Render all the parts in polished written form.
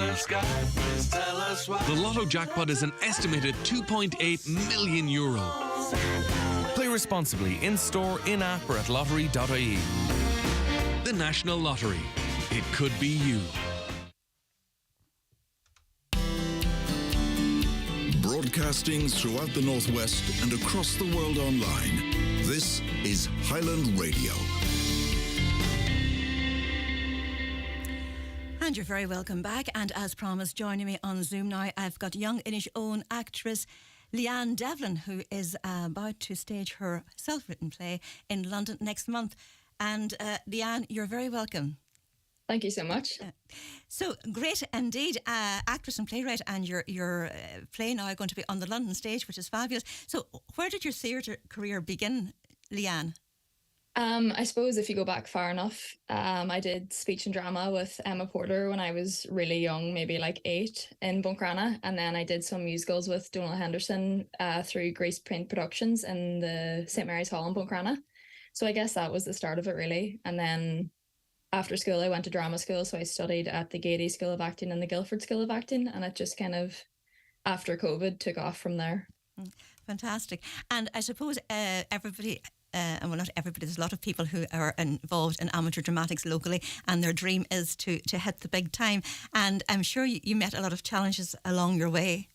the sky, please tell us why. The Lotto jackpot is an estimated €2.8 million. Play responsibly in store, in-app or at lottery.ie. The National Lottery. It could be you. Broadcasting throughout the Northwest and across the world online. This is Highland Radio. And you're very welcome back. And as promised, joining me on Zoom now, I've got young Inish own actress Leanne Devlin, who is about to stage her self-written play in London next month. And Leanne, you're very welcome. Thank you so much. So great indeed, actress and playwright, and your play now going to be on the London stage, which is fabulous. So where did your theatre career begin, Leanne? I suppose if you go back far enough, I did speech and drama with Emma Porter when I was really young, maybe like 8 in Buncrana, and then I did some musicals with Donal Henderson through Grease Print Productions in the St Mary's Hall in Buncrana. So I guess that was the start of it really. And then after school I went to drama school, so I studied at the Gaiety School of Acting and the Guildford School of Acting, and it just kind of, after COVID, took off from there. Fantastic. And I suppose everybody... and well, not everybody, there's a lot of people who are involved in amateur dramatics locally, and their dream is to hit the big time. And I'm sure you met a lot of challenges along your way.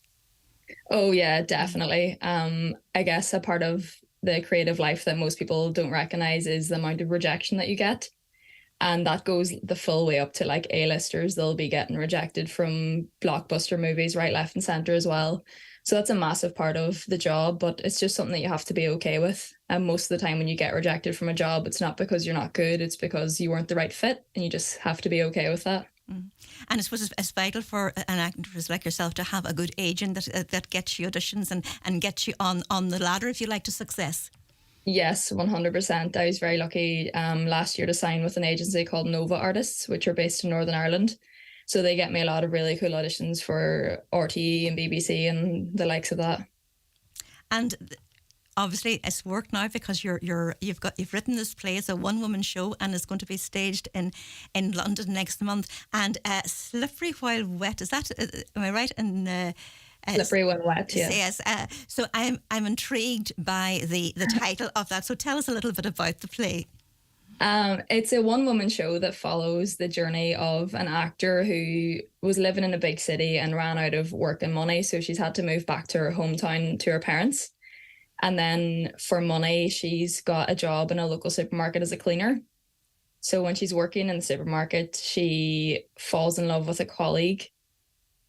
Oh yeah, definitely. I guess a part of the creative life that most people don't recognise is the amount of rejection that you get. And that goes the full way up to like A-listers. They'll be getting rejected from blockbuster movies right, left and centre as well. So that's a massive part of the job, but it's just something that you have to be okay with. And most of the time when you get rejected from a job, it's not because you're not good, it's because you weren't the right fit, and you just have to be okay with that. And I suppose it's vital for an actress like yourself to have a good agent that gets you auditions and gets you on the ladder, if you like, to success. Yes, 100%. I was very lucky last year to sign with an agency called Nova Artists, which are based in Northern Ireland. So they get me a lot of really cool auditions for RTE and BBC and the likes of that. And obviously it's worked now because you've written this play. It's a one-woman show and it's going to be staged in London next month. And Slippery While Wet, is that, am I right? And Slippery When Wet, yeah. Yes. So I'm intrigued by the title of that. So tell us a little bit about the play. It's a one-woman show that follows the journey of an actor who was living in a big city and ran out of work and money. So she's had to move back to her hometown to her parents. And then for money, she's got a job in a local supermarket as a cleaner. So when she's working in the supermarket, she falls in love with a colleague.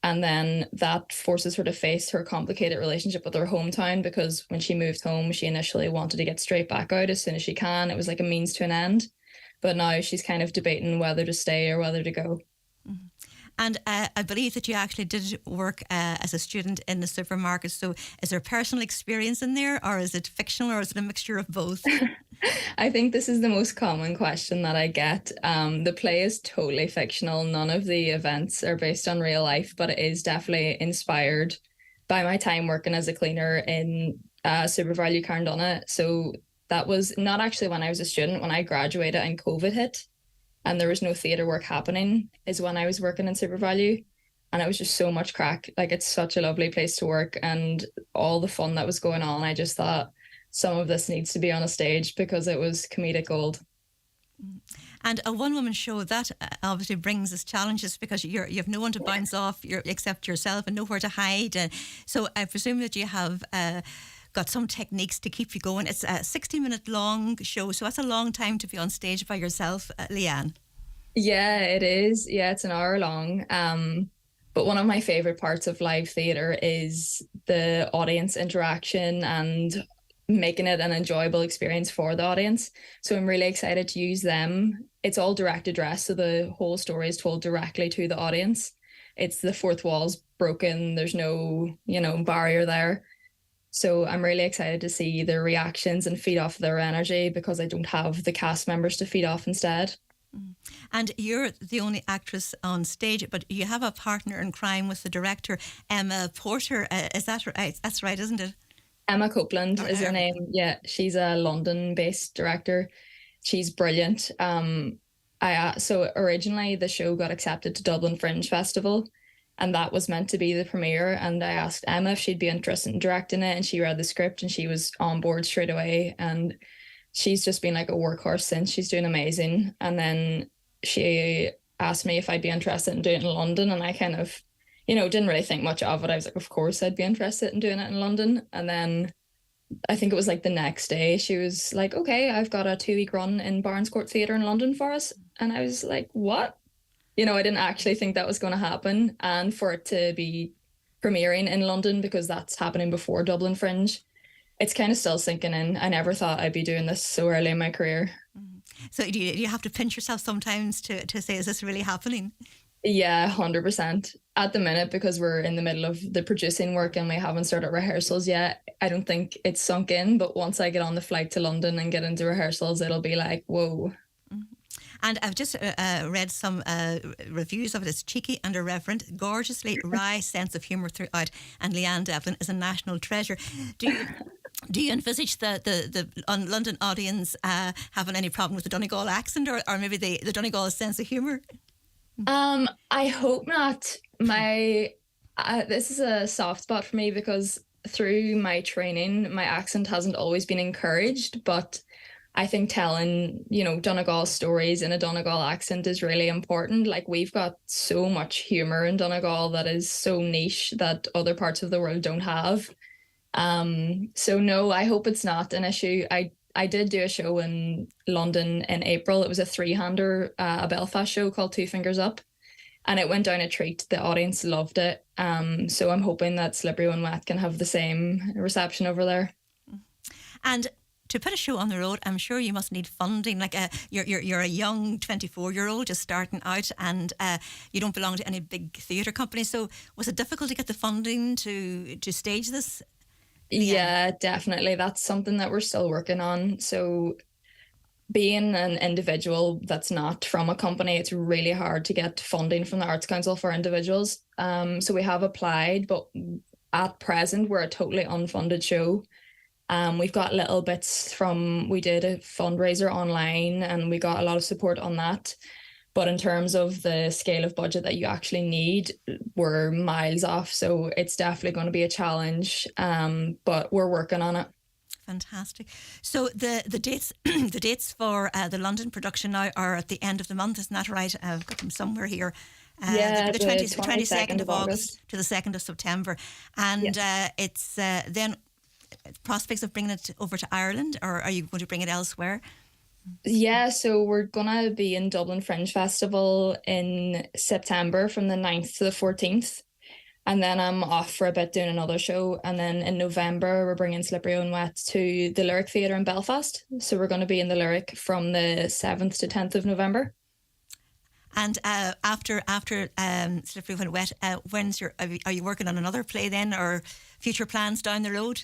And then that forces her to face her complicated relationship with her hometown, because when she moved home, she initially wanted to get straight back out as soon as she can. It was like a means to an end. But now she's kind of debating whether to stay or whether to go. Mm-hmm. And I believe that you actually did work as a student in the supermarket. So is there personal experience in there, or is it fictional, or is it a mixture of both? I think this is the most common question that I get. The play is totally fictional. None of the events are based on real life, but it is definitely inspired by my time working as a cleaner in SuperValu Carndonagh. So that was not actually when I was a student. When I graduated and COVID hit and there was no theatre work happening is when I was working in SuperValu. And it was just so much crack. Like, it's such a lovely place to work, and all the fun that was going on. I just thought some of this needs to be on a stage because it was comedic gold. And a one-woman show, that obviously brings us challenges because you have no one to bounce off except yourself and nowhere to hide. So I presume that you have got some techniques to keep you going. It's a 60-minute long show, so that's a long time to be on stage by yourself, Leanne. Yeah, it is. Yeah, it's an hour long. But one of my favourite parts of live theatre is the audience interaction and making it an enjoyable experience for the audience. So I'm really excited to use them. It's all direct address, so the whole story is told directly to the audience. It's the fourth wall's broken. There's no, barrier there. So I'm really excited to see their reactions and feed off their energy, because I don't have the cast members to feed off instead. And you're the only actress on stage, but you have a partner in crime with the director, Emma Porter. Is that right? That's right, isn't it? Emma Copeland is her name. Yeah, she's a London-based director. She's brilliant. So originally the show got accepted to Dublin Fringe Festival, and that was meant to be the premiere. And I asked Emma if she'd be interested in directing it, and she read the script and she was on board straight away. And she's just been like a workhorse since. She's doing amazing. And then she asked me if I'd be interested in doing it in London, and I kind of, didn't really think much of it. I was like, of course I'd be interested in doing it in London. And then I think it was like the next day she was like, okay, I've got a 2-week run in Barnes Court Theatre in London for us. And I was like, what? I didn't actually think that was going to happen. And for it to be premiering in London, because that's happening before Dublin Fringe, it's kind of still sinking in. I never thought I'd be doing this so early in my career. So do you have to pinch yourself sometimes to say, is this really happening? Yeah, 100%. At the minute, because we're in the middle of the producing work and we haven't started rehearsals yet, I don't think it's sunk in. But once I get on the flight to London and get into rehearsals, it'll be like, whoa. And I've just read some reviews of it. It's cheeky and irreverent, gorgeously wry sense of humour throughout, and Leanne Devlin is a national treasure. Do you envisage the London audience having any problem with the Donegal accent, or maybe the Donegal sense of humour? I hope not. This is a soft spot for me, because through my training, my accent hasn't always been encouraged, but I think telling, Donegal stories in a Donegal accent is really important. Like, we've got so much humour in Donegal that is so niche that other parts of the world don't have. So no, I hope it's not an issue. I did do a show in London in April. It was a 3-hander, a Belfast show called Two Fingers Up, and it went down a treat. The audience loved it. So I'm hoping that Slippery When Wet can have the same reception over there. And to put a show on the road, I'm sure you must need funding. Like you're a young 24-year-old just starting out, and you don't belong to any big theatre company. So was it difficult to get the funding to stage this? Yeah, definitely. That's something that we're still working on. So being an individual that's not from a company, it's really hard to get funding from the Arts Council for individuals. So we have applied, but at present we're a totally unfunded show. We've got little bits we did a fundraiser online and we got a lot of support on that. But in terms of the scale of budget that you actually need, we're miles off. So it's definitely going to be a challenge, but we're working on it. Fantastic. So the dates the dates for the London production now are at the end of the month, isn't that right? I've got them somewhere here. Yeah, the 22nd of August to the 2nd of September. And it's then prospects of bringing it over to Ireland, or are you going to bring it elsewhere? Yeah, so we're gonna be in Dublin Fringe Festival in September from the 9th to the 14th, and then I'm off for a bit doing another show, and then in November we're bringing Slippery When Wet to the Lyric Theatre in Belfast. So we're going to be in the Lyric from the 7th to 10th of November. And after Slippery When Wet, are you working on another play then, or future plans down the road?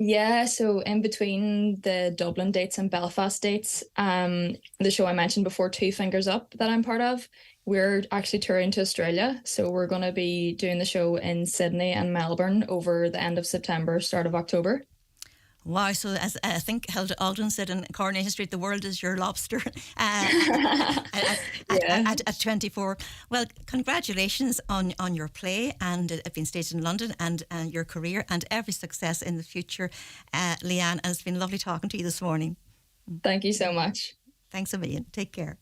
Yeah, so in between the Dublin dates and Belfast dates, the show I mentioned before, Two Fingers Up, that I'm part of, we're actually touring to Australia. So we're going to be doing the show in Sydney and Melbourne over the end of September, start of October. Wow, so as I think Hilda Ogden said in Coronation Street, the world is your lobster at 24. Well, congratulations on your play and it being staged in London and your career, and every success in the future, Leanne. And it's been lovely talking to you this morning. Thank you so much. Thanks a million. Take care.